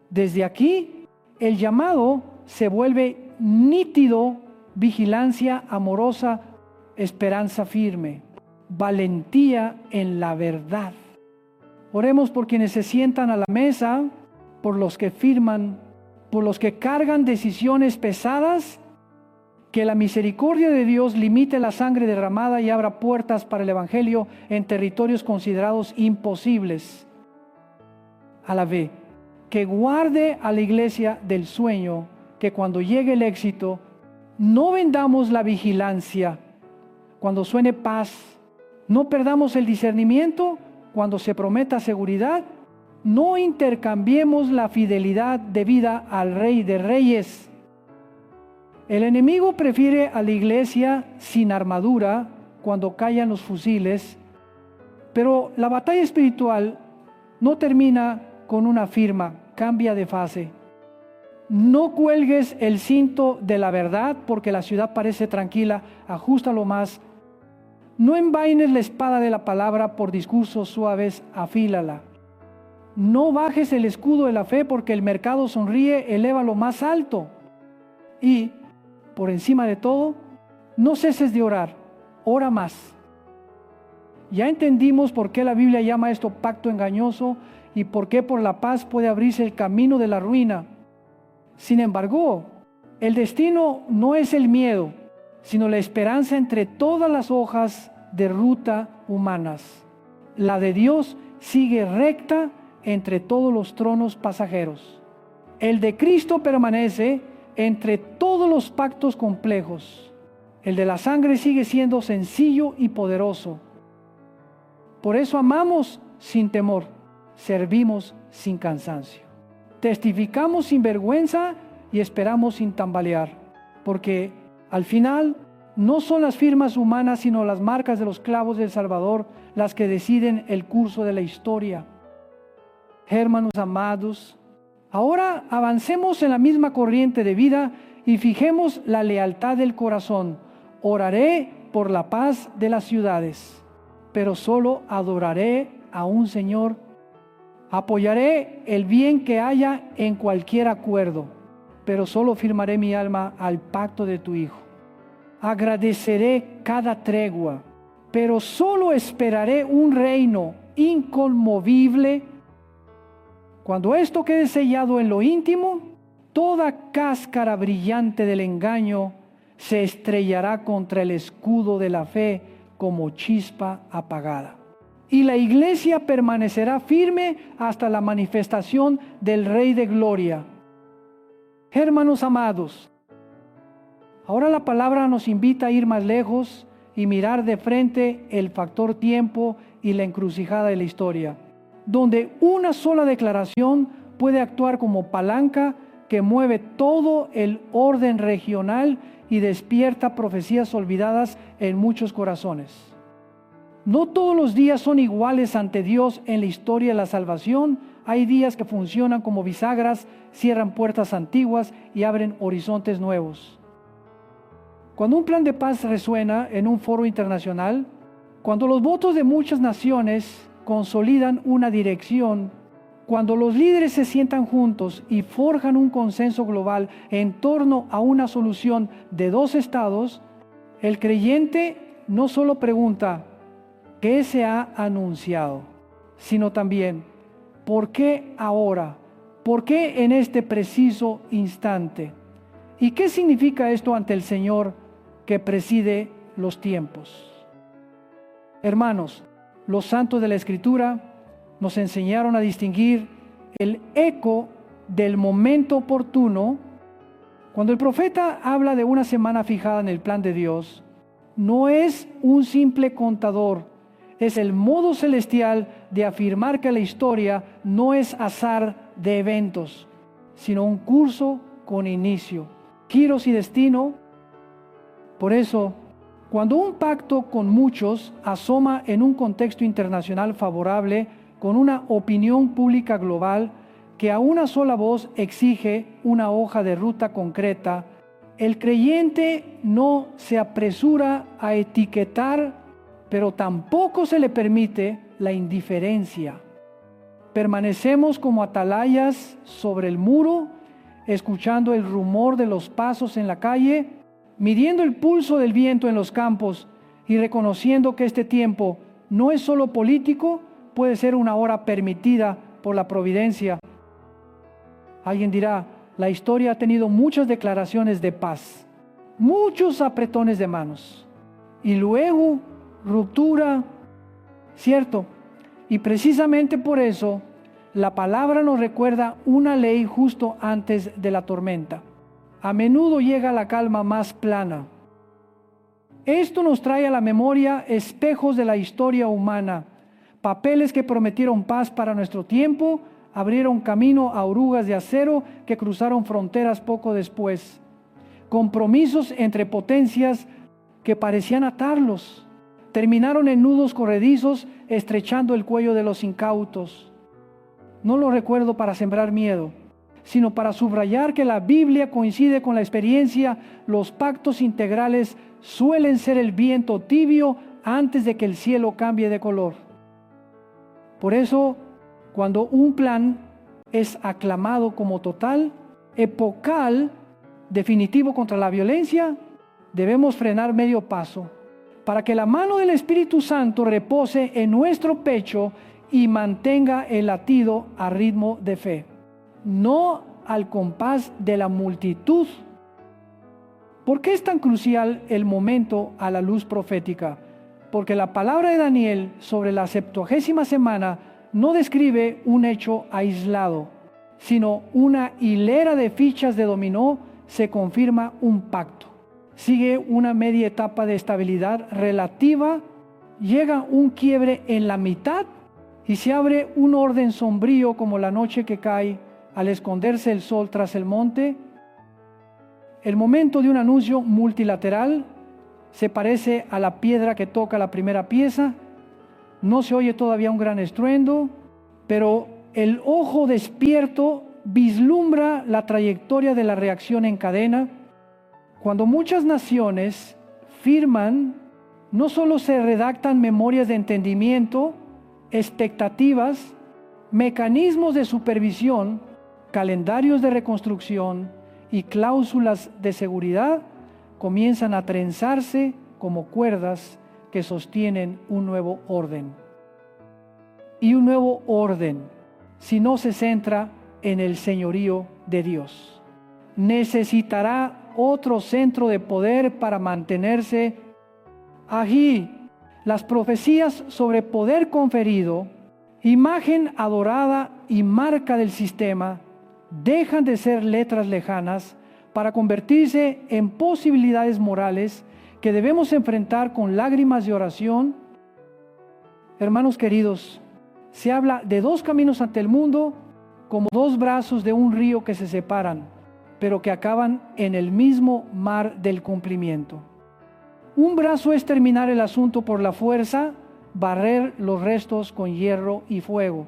Desde aquí, el llamado se vuelve nítido: vigilancia amorosa esperanza firme, valentía en la verdad. Oremos por quienes se sientan a la mesa, por los que firman, por los que cargan decisiones pesadas. Que la misericordia de Dios limite la sangre derramada y abra puertas para el Evangelio en territorios considerados imposibles. A la vez, que guarde a la iglesia del sueño, que cuando llegue el éxito, no vendamos la vigilancia. Cuando suene paz, no perdamos el discernimiento. Cuando se prometa seguridad, no intercambiemos la fidelidad debida al Rey de Reyes. El enemigo prefiere a la iglesia sin armadura cuando callan los fusiles, pero la batalla espiritual no termina con una firma, cambia de fase. No cuelgues el cinto de la verdad porque la ciudad parece tranquila, ajústalo más. No envaines la espada de la palabra por discursos suaves, afílala. No bajes el escudo de la fe porque el mercado sonríe, elévalo más alto. Y, por encima de todo, no ceses de orar, ora más. Ya entendimos por qué la Biblia llama esto pacto engañoso y por qué por la paz puede abrirse el camino de la ruina. Sin embargo, el destino no es el miedo, sino la esperanza entre todas las hojas de ruta humanas. La de Dios sigue recta entre todos los tronos pasajeros. El de Cristo permanece entre todos los pactos complejos. El de la sangre sigue siendo sencillo y poderoso. Por eso amamos sin temor, servimos sin cansancio, testificamos sin vergüenza y esperamos sin tambalear, porque al final no son las firmas humanas sino las marcas de los clavos del Salvador las que deciden el curso de la historia. Hermanos amados, ahora avancemos en la misma corriente de vida y fijemos la lealtad del corazón. Oraré por la paz de las ciudades, pero solo adoraré a un Señor. Apoyaré el bien que haya en cualquier acuerdo, pero solo firmaré mi alma al pacto de tu Hijo. Agradeceré cada tregua, pero solo esperaré un reino inconmovible. Cuando esto quede sellado en lo íntimo, toda cáscara brillante del engaño se estrellará contra el escudo de la fe como chispa apagada. Y la iglesia permanecerá firme hasta la manifestación del Rey de Gloria. Hermanos amados, ahora la palabra nos invita a ir más lejos y mirar de frente el factor tiempo y la encrucijada de la historia, donde una sola declaración puede actuar como palanca que mueve todo el orden regional y despierta profecías olvidadas en muchos corazones. No todos los días son iguales ante Dios en la historia de la salvación. Hay días que funcionan como bisagras, cierran puertas antiguas y abren horizontes nuevos. Cuando un plan de paz resuena en un foro internacional, cuando los votos de muchas naciones consolidan una dirección, cuando los líderes se sientan juntos y forjan un consenso global en torno a una solución de dos estados, el creyente no solo pregunta ¿qué se ha anunciado?, sino también ¿por qué ahora? ¿Por qué en este preciso instante? ¿Y qué significa esto ante el Señor que preside los tiempos? Hermanos, los santos de la Escritura nos enseñaron a distinguir el eco del momento oportuno. Cuando el profeta habla de una semana fijada en el plan de Dios, no es un simple contador, es el modo celestial de afirmar que la historia no es azar de eventos, sino un curso con inicio, giros y destino. Por eso, cuando un pacto con muchos asoma en un contexto internacional favorable, con una opinión pública global que a una sola voz exige una hoja de ruta concreta, el creyente no se apresura a etiquetar, pero tampoco se le permite la indiferencia. Permanecemos como atalayas sobre el muro, escuchando el rumor de los pasos en la calle, midiendo el pulso del viento en los campos y reconociendo que este tiempo no es solo político, puede ser una hora permitida por la providencia. Alguien dirá, la historia ha tenido muchas declaraciones de paz, muchos apretones de manos, y luego ruptura, ¿cierto? Y precisamente por eso, la palabra nos recuerda una ley justo antes de la tormenta. A menudo llega la calma más plana. Esto nos trae a la memoria espejos de la historia humana, papeles que prometieron paz para nuestro tiempo, abrieron camino a orugas de acero que cruzaron fronteras poco después. Compromisos entre potencias que parecían atarlos, terminaron en nudos corredizos estrechando el cuello de los incautos. No lo recuerdo para sembrar miedo, sino para subrayar que la Biblia coincide con la experiencia. Los pactos integrales suelen ser el viento tibio antes de que el cielo cambie de color. Por eso, cuando un plan es aclamado como total, epocal, definitivo contra la violencia, debemos frenar medio paso para que la mano del Espíritu Santo repose en nuestro pecho y mantenga el latido a ritmo de fe, no al compás de la multitud. ¿Por qué es tan crucial el momento a la luz profética? Porque la palabra de Daniel sobre la 70ª semana no describe un hecho aislado, sino una hilera de fichas de dominó. Se confirma un pacto. Sigue una media etapa de estabilidad relativa, llega un quiebre en la mitad y se abre un orden sombrío como la noche que cae al esconderse el sol tras el monte. El momento de un anuncio multilateral se parece a la piedra que toca la primera pieza. No se oye todavía un gran estruendo, pero el ojo despierto vislumbra la trayectoria de la reacción en cadena. Cuando muchas naciones firman, no solo se redactan memorias de entendimiento, expectativas, mecanismos de supervisión, calendarios de reconstrucción y cláusulas de seguridad, comienzan a trenzarse como cuerdas que sostienen un nuevo orden. Y un nuevo orden, si no se centra en el señorío de Dios, necesitará otro centro de poder para mantenerse allí. Las profecías sobre poder conferido, imagen adorada y marca del sistema, dejan de ser letras lejanas para convertirse en posibilidades morales que debemos enfrentar con lágrimas de oración. Hermanos queridos, se habla de dos caminos ante el mundo como dos brazos de un río que se separan, pero que acaban en el mismo mar del cumplimiento. Un brazo es terminar el asunto por la fuerza, barrer los restos con hierro y fuego,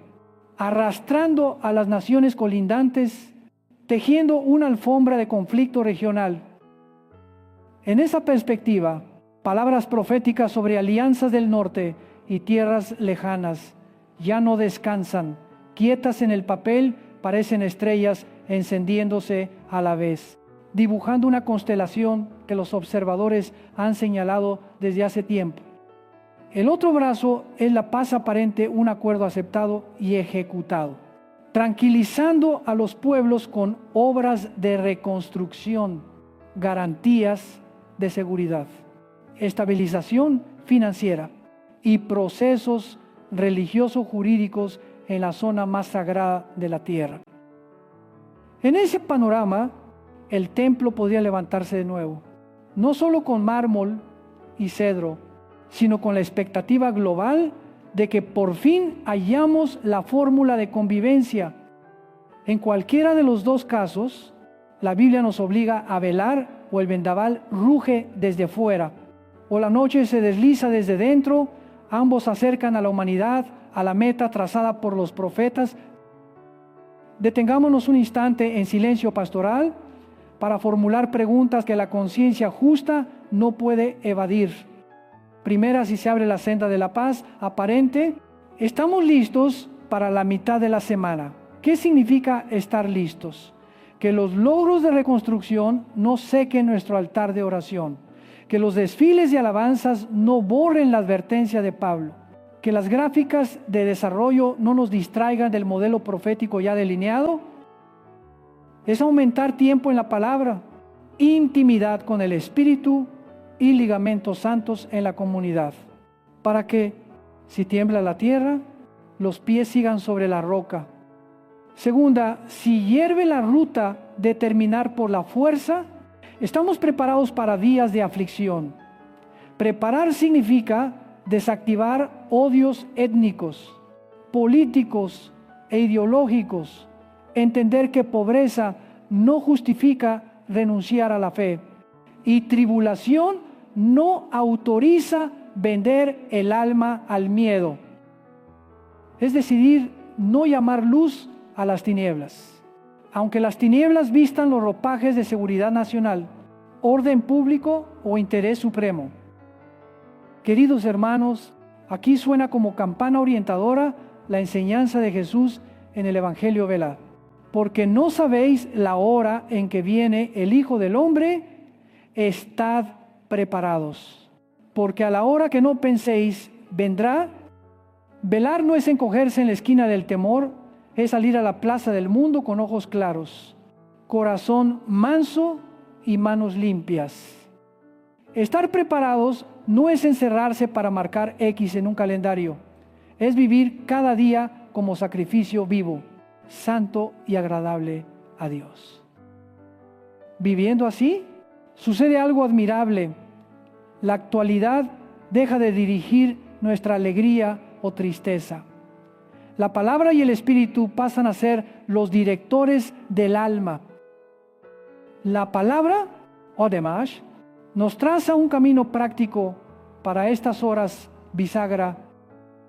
arrastrando a las naciones colindantes, tejiendo una alfombra de conflicto regional. En esa perspectiva, palabras proféticas sobre alianzas del norte y tierras lejanas ya no descansan, quietas en el papel, parecen estrellas encendiéndose a la vez, dibujando una constelación que los observadores han señalado desde hace tiempo. El otro brazo es la paz aparente, un acuerdo aceptado y ejecutado, tranquilizando a los pueblos con obras de reconstrucción, garantías de seguridad, estabilización financiera y procesos religioso-jurídicos en la zona más sagrada de la tierra. En ese panorama, el templo podría levantarse de nuevo, no solo con mármol y cedro, sino con la expectativa global de que por fin hallamos la fórmula de convivencia. En cualquiera de los dos casos, la Biblia nos obliga a velar, o el vendaval ruge desde fuera, o la noche se desliza desde dentro. Ambos acercan a la humanidad a la meta trazada por los profetas. Detengámonos un instante en silencio pastoral para formular preguntas que la conciencia justa no puede evadir. Primera, si se abre la senda de la paz aparente, estamos listos para la mitad de la semana. ¿Qué significa estar listos? Que los logros de reconstrucción no sequen nuestro altar de oración, Que los desfiles de alabanzas no borren la advertencia de Pablo. Que las gráficas de desarrollo no nos distraigan del modelo profético ya delineado. Es aumentar tiempo en la palabra, intimidad con el Espíritu y ligamentos santos en la comunidad, para que, si tiembla la tierra, los pies sigan sobre la roca. Segunda, si hierve la ruta de terminar por la fuerza, estamos preparados para días de aflicción. Preparar significa desactivar odios étnicos, políticos e ideológicos. Entender que pobreza no justifica renunciar a la fe. Y tribulación no autoriza vender el alma al miedo. Es decidir no llamar luz a las tinieblas. Aunque las tinieblas vistan los ropajes de seguridad nacional, orden público o interés supremo. Queridos hermanos, aquí suena como campana orientadora la enseñanza de Jesús en el Evangelio velado. Porque no sabéis la hora en que viene el Hijo del Hombre, estad preparados. Porque a la hora que no penséis, vendrá. Velar no es encogerse en la esquina del temor, es salir a la plaza del mundo con ojos claros, corazón manso y manos limpias. Estar preparados no es encerrarse para marcar X en un calendario, es vivir cada día como sacrificio vivo, santo y agradable a Dios. Viviendo así, sucede algo admirable. La actualidad deja de dirigir nuestra alegría o tristeza. La palabra y el Espíritu pasan a ser los directores del alma. La palabra, además, nos traza un camino práctico para estas horas bisagra.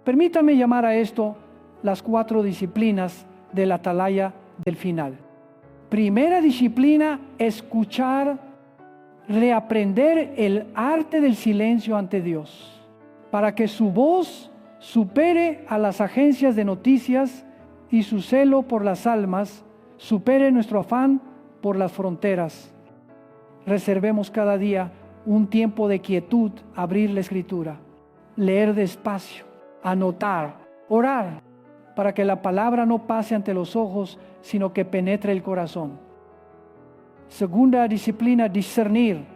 Permítame llamar a esto las 4 disciplinas de la atalaya del final. Primera disciplina, escuchar, reaprender el arte del silencio ante Dios, para que su voz supere a las agencias de noticias y su celo por las almas supere nuestro afán por las fronteras. Reservemos cada día un tiempo de quietud, abrir la Escritura, leer despacio, anotar, orar, para que la palabra no pase ante los ojos, sino que penetre el corazón. Segunda disciplina, discernir,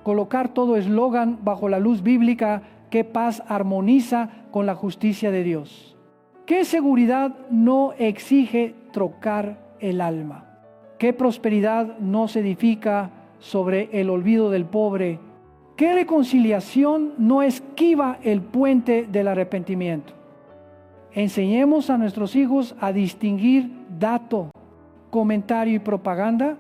colocar todo eslogan bajo la luz bíblica. ¿Qué paz armoniza con la justicia de Dios? ¿Qué seguridad no exige trocar el alma? ¿Qué prosperidad no se edifica sobre el olvido del pobre? ¿Qué reconciliación no esquiva el puente del arrepentimiento? Enseñemos a nuestros hijos a distinguir dato, comentario y propaganda.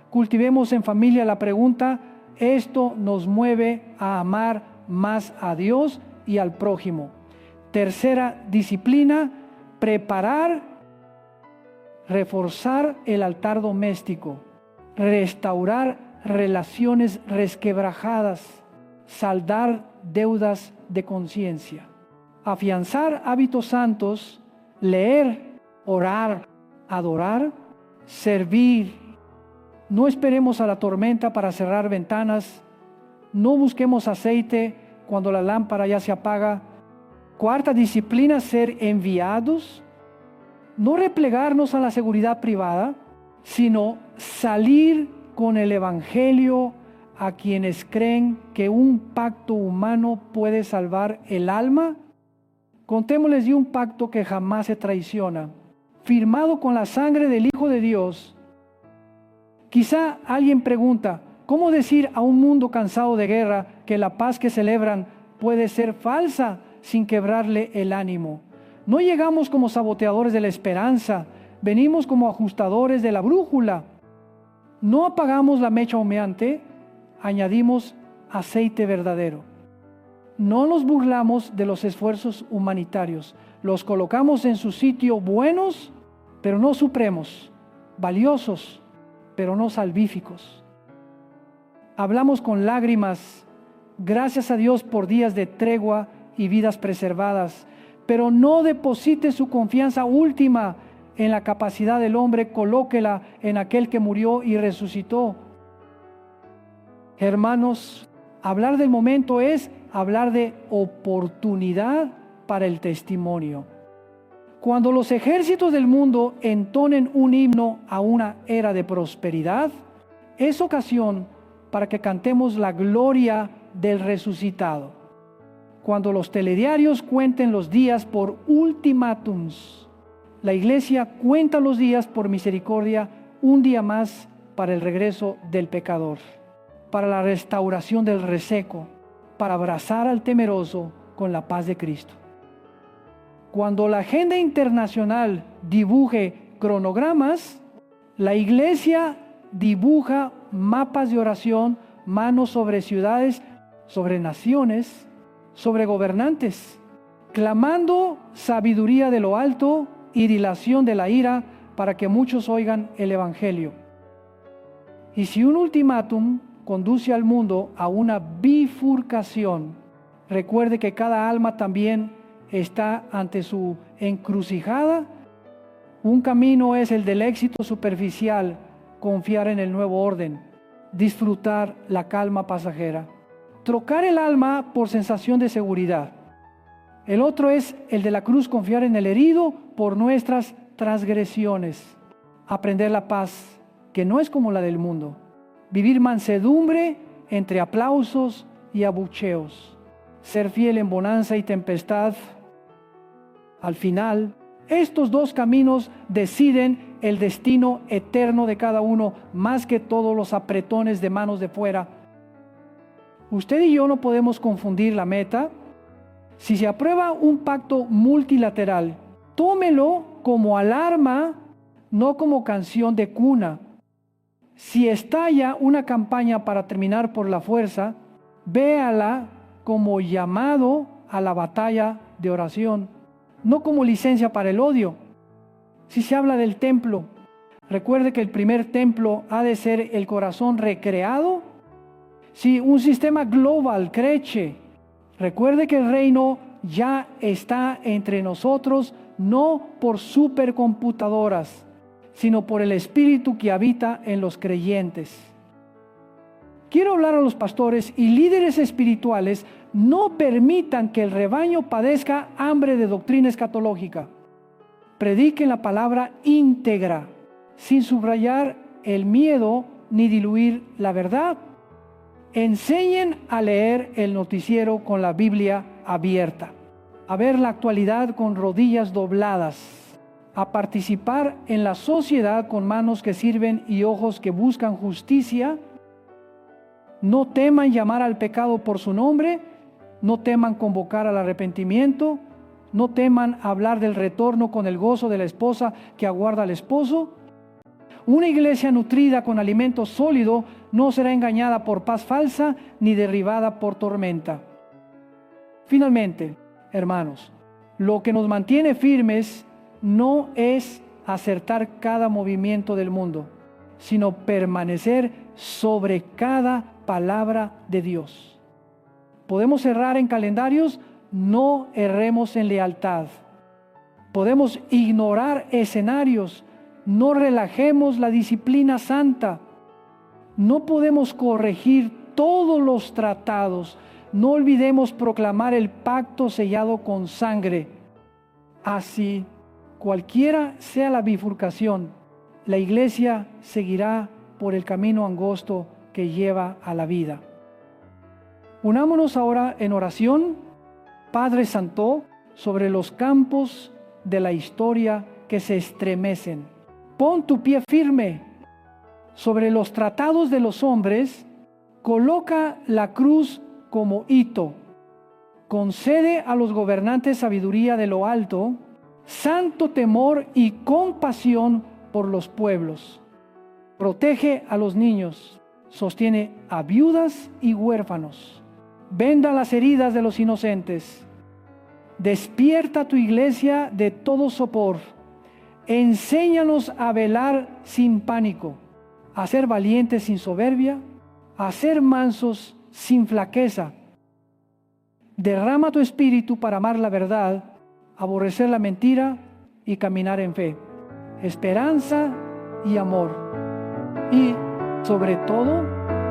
Cultivemos en familia la pregunta: ¿esto nos mueve a amar más a Dios y al prójimo? Tercera disciplina, preparar, reforzar el altar doméstico, restaurar relaciones resquebrajadas, saldar deudas de conciencia, afianzar hábitos santos, leer, orar, adorar, servir. No esperemos a la tormenta para cerrar ventanas. No busquemos aceite cuando la lámpara ya se apaga. Cuarta disciplina, ser enviados. No replegarnos a la seguridad privada, sino salir con el Evangelio a quienes creen que un pacto humano puede salvar el alma. Contémosles de un pacto que jamás se traiciona, firmado con la sangre del Hijo de Dios. Quizá alguien pregunta: ¿cómo decir a un mundo cansado de guerra que la paz que celebran puede ser falsa sin quebrarle el ánimo? No llegamos como saboteadores de la esperanza, venimos como ajustadores de la brújula. No apagamos la mecha humeante, añadimos aceite verdadero. No nos burlamos de los esfuerzos humanitarios, los colocamos en su sitio buenos, pero no supremos, valiosos, pero no salvíficos. Hablamos con lágrimas, gracias a Dios por días de tregua y vidas preservadas, pero no deposite su confianza última en la capacidad del hombre, colóquela en aquel que murió y resucitó. Hermanos, Hablar del momento es hablar de oportunidad para el testimonio. Cuando los ejércitos del mundo entonen un himno a una era de prosperidad, es ocasión para que cantemos la gloria del resucitado. Cuando los telediarios cuenten los días por ultimátums, la iglesia cuenta los días por misericordia, un día más para el regreso del pecador, para la restauración del reseco, para abrazar al temeroso con la paz de Cristo. Cuando la agenda internacional dibuje cronogramas, la iglesia dibuja mapas de oración, manos sobre ciudades, sobre naciones, sobre gobernantes, clamando sabiduría de lo alto y dilación de la ira para que muchos oigan el Evangelio. Y si un ultimátum conduce al mundo a una bifurcación, recuerde que cada alma también está ante su encrucijada. Un camino es el del éxito superficial, confiar en el nuevo orden, disfrutar la calma pasajera, trocar el alma por sensación de seguridad. El otro es el de la cruz, confiar en el herido por nuestras transgresiones, aprender la paz, que no es como la del mundo, vivir mansedumbre entre aplausos y abucheos, ser fiel en bonanza y tempestad. Al final, estos dos caminos deciden el destino eterno de cada uno, más que todos los apretones de manos de fuera. Usted y yo no podemos confundir la meta. Si se aprueba un pacto multilateral, tómelo como alarma, no como canción de cuna. Si estalla una campaña para terminar por la fuerza, véala como llamado a la batalla de oración, no como licencia para el odio. Si se habla del templo, recuerde que el primer templo ha de ser el corazón recreado. Si un sistema global crece, recuerde que el reino ya está entre nosotros, no por supercomputadoras, sino por el Espíritu que habita en los creyentes. Quiero hablar a los pastores y líderes espirituales: no permitan que el rebaño padezca hambre de doctrina escatológica. Prediquen la palabra íntegra, sin subrayar el miedo ni diluir la verdad. Enseñen a leer el noticiero con la Biblia abierta, a ver la actualidad con rodillas dobladas, a participar en la sociedad con manos que sirven y ojos que buscan justicia. No teman llamar al pecado por su nombre, no teman convocar al arrepentimiento, no teman hablar del retorno con el gozo de la esposa que aguarda al esposo. Una iglesia nutrida con alimento sólido no será engañada por paz falsa ni derribada por tormenta. Finalmente, hermanos, lo que nos mantiene firmes no es acertar cada movimiento del mundo, sino permanecer sobre cada palabra de Dios. Podemos errar en calendarios, no erremos en lealtad. Podemos ignorar escenarios, no relajemos la disciplina santa. No podemos corregir todos los tratados, no olvidemos proclamar el pacto sellado con sangre. Así, cualquiera sea la bifurcación, la iglesia seguirá por el camino angosto que lleva a la vida. Unámonos ahora en oración. Padre Santo, sobre los campos de la historia que se estremecen, pon tu pie firme. Sobre los tratados de los hombres, coloca la cruz como hito. Concede a los gobernantes sabiduría de lo alto, santo temor y compasión por los pueblos. Protege a los niños, sostiene a viudas y huérfanos. Venda las heridas de los inocentes. Despierta tu iglesia de todo sopor. Enséñanos a velar sin pánico, a ser valientes sin soberbia, a ser mansos sin flaqueza. Derrama tu espíritu para amar la verdad, aborrecer la mentira y caminar en fe, esperanza y amor. Y, sobre todo,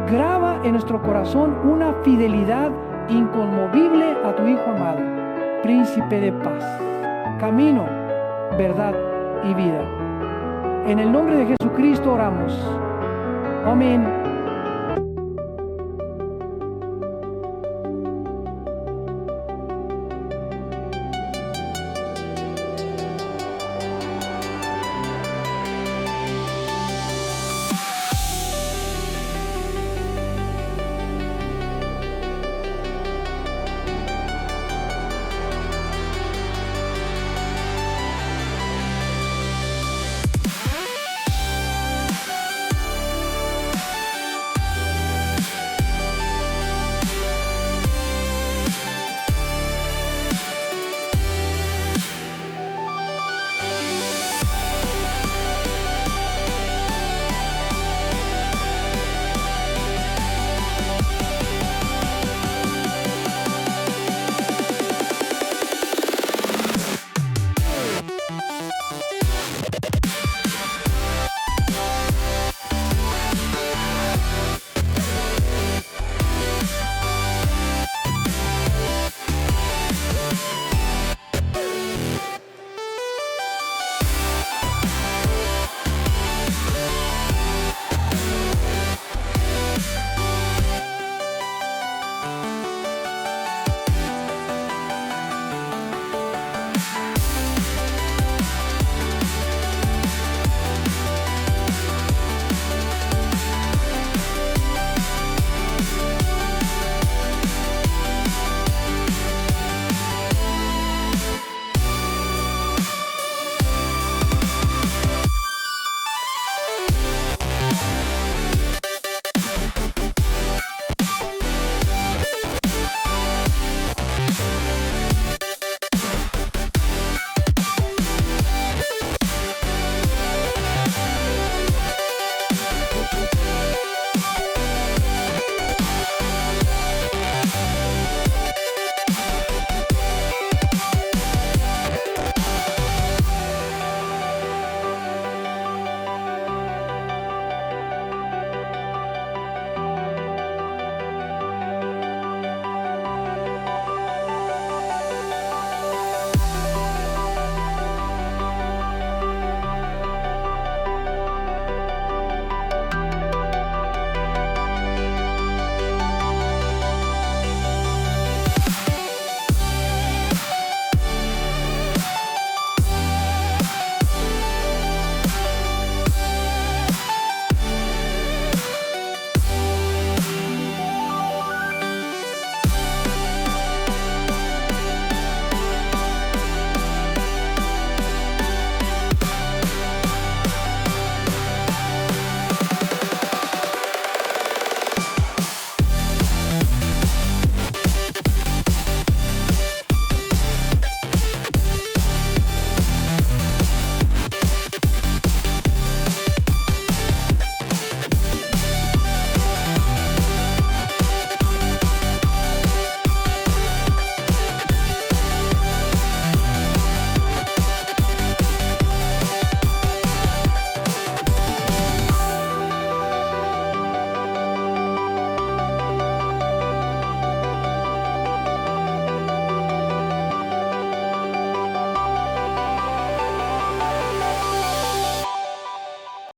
Graba en nuestro corazón una fidelidad inconmovible a tu Hijo amado, Príncipe de paz, camino, verdad y vida. En el nombre de Jesucristo oramos. Amén.